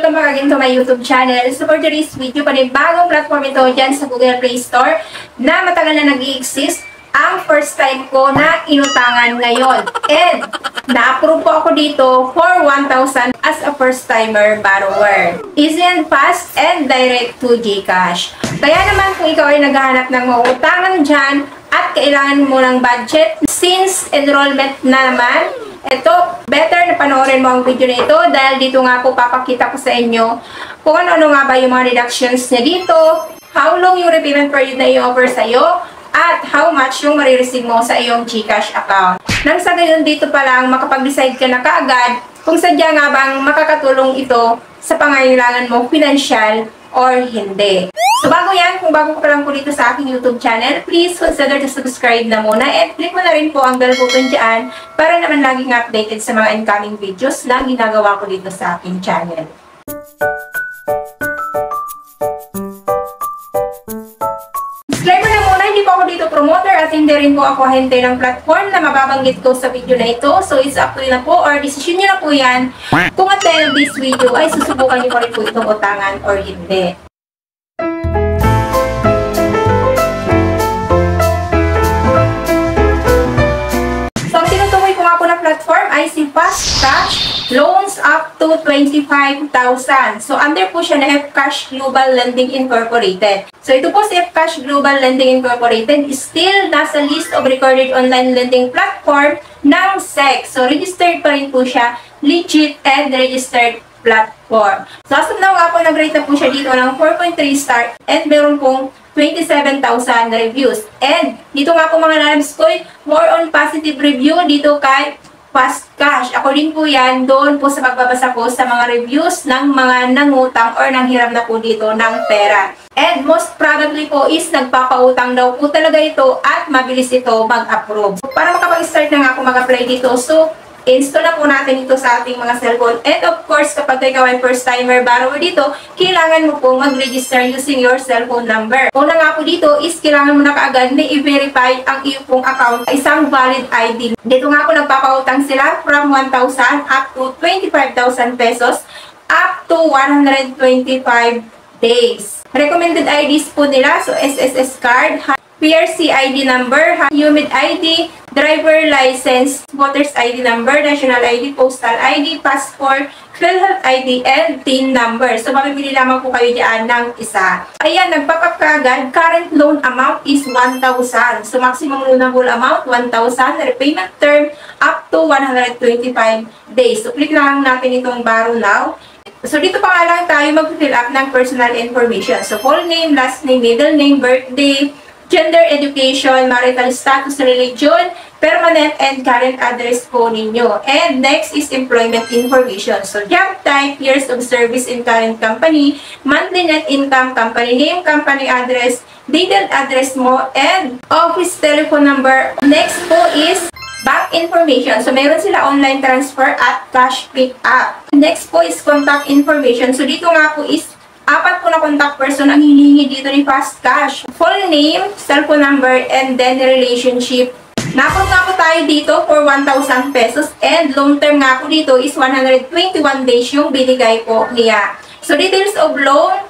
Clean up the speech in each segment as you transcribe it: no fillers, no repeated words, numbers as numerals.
welcome back again to my YouTube channel. So for today's video, panibagong platform ito dyan sa Google Play Store na matagal na nag-i-exist. Ang first time ko na inutangan ngayon. And na-approve po ako dito for 1,000 as a first-timer borrower. Easy and fast and direct to GCash. Kaya naman kung ikaw ay naghahanap ng mauutangan dyan at kailangan mo ng budget, since enrollment na naman, ito, better na panoorin mo ang video na ito dahil dito nga po papakita ko sa inyo kung ano-ano nga ba yung mga deductions niya dito, how long yung repayment period na i-offer sa'yo, at how much yung marireceive mo sa iyong GCash account. Nang sa gayon dito pa lang makapag-decide ka na kaagad kung sadya nga bang makakatulong ito sa pangangailangan mo, financial or hindi. So bago yan, kung bago ka pa lang po dito sa aking YouTube channel, please consider to subscribe na muna and click mo na rin po ang bell button dyan para naman laging updated sa mga incoming videos na ginagawa ko dito sa aking channel. Disclaimer na muna, hindi po ako dito promoter at hindi rin po ako ahente ng platform na mababanggit ko sa video na ito. So it's up to you na po or decision nyo na po yan kung at the end of this video ay susubukan nyo pa rin po itong utangan or hindi. Platform ay si Fast Cash Loans up to 25,000. So, under po siya na Fcash Global Lending Incorporated. So, ito po si Fcash Global Lending Incorporated is still nasa list of recorded online lending platform ng SEC. So, registered pa rin po siya, legit and registered platform. So, as of now, ako nag-rate na po siya dito ng 4.3 star and meron pong 27,000 reviews. And dito nga po mga lalabs ko, more on positive review dito kay Fast Cash. Ako din po yan doon po sa pagbabasa ko sa mga reviews ng mga nangutang or nanghiram na po dito ng pera. And most probably po is nagpapautang daw po talaga ito at mabilis ito mag-approve. So, para makapag-start na nga ako mag-apply dito, so install na po natin ito sa ating mga cellphone. And of course, kapag ikaw ay first-timer borrower dito, kailangan mo po mag-register using your cellphone number. Una nga po dito is kailangan mo na kaagad na i-verify ang iyong pong account isang valid ID. Dito nga po nagpapautang sila from 1,000 up to 25,000 pesos up to 125 days. Recommended IDs po nila, so SSS card, PRC ID number, UMID ID, driver license, voter's ID number, national ID, postal ID, passport, PhilHealth ID, and TIN number. So, mamimili lamang po kayo dyan ng isa. Ayan, nag-pop up kaagad. Current loan amount is 1,000. So, maximum loanable amount, 1,000. Repayment term, up to 125 days. So, click lang natin itong borrow now. So, dito pa nga lang tayo mag-fill up ng personal information. So, full name, last name, middle name, birthday, gender, education, marital status, religion, permanent and current address po ninyo. And next is employment information. So, job type, years of service in current company, monthly net income, company name, company address, dated address mo, and office telephone number. Next po is bank information. So, meron sila online transfer at cash pick up. Next po is contact information. So, dito nga po is apat po na contact person ang hinihingi dito ni Fast Cash. Full name, cellphone number, and then relationship. Napot nga po tayo dito for 1,000 pesos and long term nga po dito is 121 days yung binigay po niya. So details of loan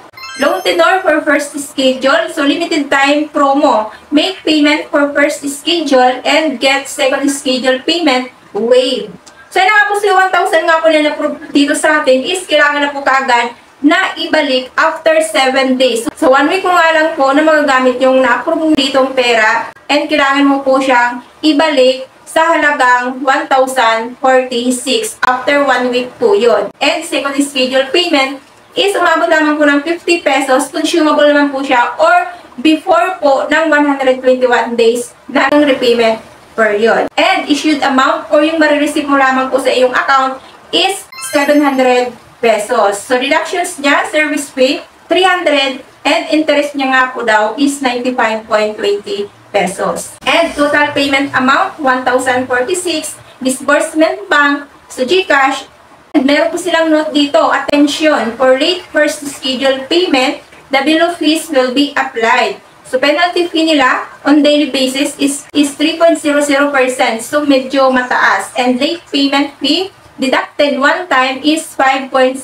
tenor for first schedule, so limited time promo. Make payment for first schedule and get second schedule payment waived. So yun nga po si 1,000 nga po na na-approve dito sa atin is kailangan na po kaagad na ibalik after 7 days. So, 1 week mo nga lang po na magagamit yung na-approve ditong pera and kailangan mo po siyang ibalik sa halagang 1,046 after 1 week po yun. And second schedule payment is umabot lamang po ng 50 pesos, consumable naman po siya or before po ng 121 days ng repayment period. And issued amount or yung marireceive mo lamang po sa iyong account is 700 pesos. So, deductions niya, service fee, 300, and interest niya nga po daw is 95.20 pesos. And total payment amount, 1,046, disbursement bank, so GCash, and meron po silang note dito, attention, for late first schedule payment, the below fees will be applied. So, penalty fee nila on daily basis is 3.00%. So, medyo mataas. And late payment fee deducted one time is 5.00%.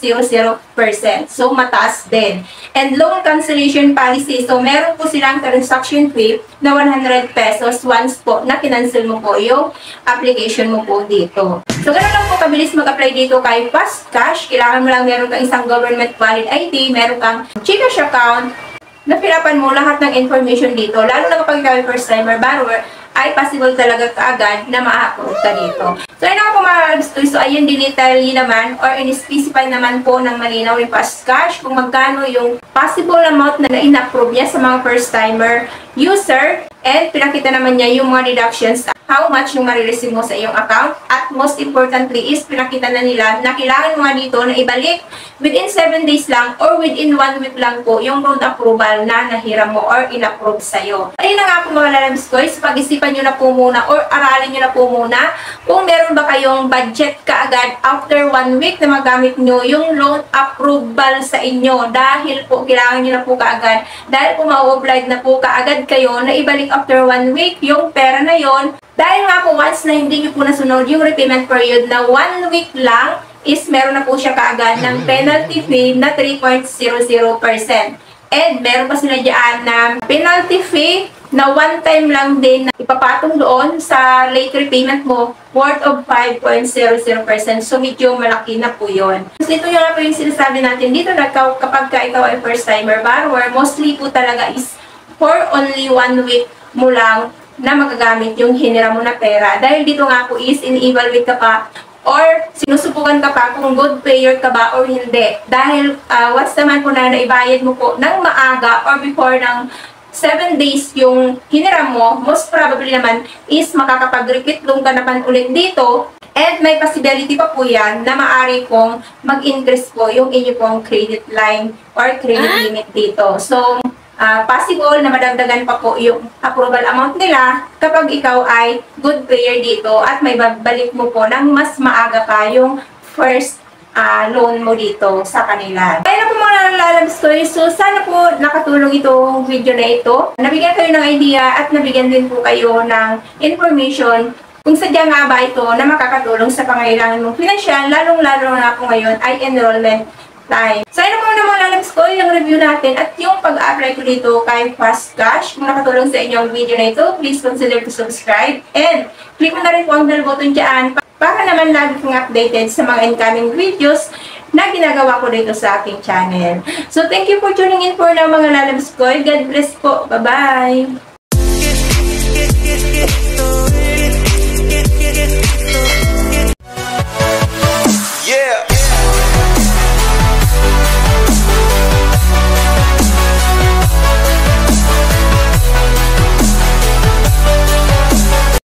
So, mataas din. And loan cancellation policy. So, meron po silang transaction fee na 100 pesos once po na kinancel mo po yung application mo po dito. So, ganoon lang po kabilis mag-apply dito kay Fast Cash. Kailangan mo lang meron kang isang government valid ID, meron kang GCash account, napirapan mo lahat ng information dito. Lalo na kapag ikaw first timer borrower, ay possible talaga kaagad na ma-approve ka dito. So, ayun ako mga lalabs. So, ayun, dinetail naman or in-specify naman po ng malinaw yung Fast Cash kung magkano yung possible amount na in-approve niya sa mga first-timer user. And pinakita naman niya yung mga deductions, how much yung marireceive mo sa iyong account. At most importantly is pinakita na nila na kailangan mo nga dito na ibalik within 7 days lang or within 1 week lang po yung loan approval na nahiram mo or in-approve sa'yo. Ayun na nga po mga lalabs ko, pag-isipan nyo na po muna or aralin nyo na po muna kung meron ba kayong budget kaagad after 1 week na magamit nyo yung loan approval sa inyo. Dahil po kailangan nyo na po kaagad, dahil po ma-oblige na po kaagad kayo na ibalik after 1 week yung pera na yon. Dahil nga po once na hindi nyo po nasunod yung repayment period na 1 week lang, is meron na po siya kaagad ng penalty fee na 3.00%. And meron pa sila dyan na penalty fee na one time lang din na ipapatong doon sa late repayment mo worth of 5.00%. So medyo malaki na po yun. So ito yung nga po yung sinasabi natin dito na kapag ikaw ay first timer borrower, mostly po talaga is for only 1 week mo lang na magagamit yung hinira mo na pera. Dahil dito nga po is in-evaluate ka pa or sinusubukan ka pa kung good payer ka ba or hindi. Dahil once naman po na naibayad mo po ng maaga or before ng 7 days yung hiniram mo, most probably naman is makakapag-repeat loan ka naman ulit dito. And may possibility pa po yan na maaari pong mag-increase po yung inyo pong credit line or credit limit dito. So, possible na madagdagan pa po yung approval amount nila kapag ikaw ay good payer dito at may babalik mo po ng mas maaga pa yung first loan mo dito sa kanila. Kaya na po mga lalabs ko. So, sana po nakatulong itong video na ito. Nabigyan kayo ng idea at nabigyan din po kayo ng information kung sadya nga ba ito na makakatulong sa pangailangan mong financial, lalong-lalo na po ngayon ay enrollment time. So, ayun po na mga lalabs ko, yung review natin at yung pag-apply ko dito kay Fast Cash. Kung nakatulong sa inyo ang video na ito, please consider to subscribe and click mo na rin po ang bell button dyan para naman lagi kong updated sa mga incoming videos na ginagawa ko dito sa aking channel. So, thank you for tuning in for now mga lalabs ko. God bless po. Bye-bye!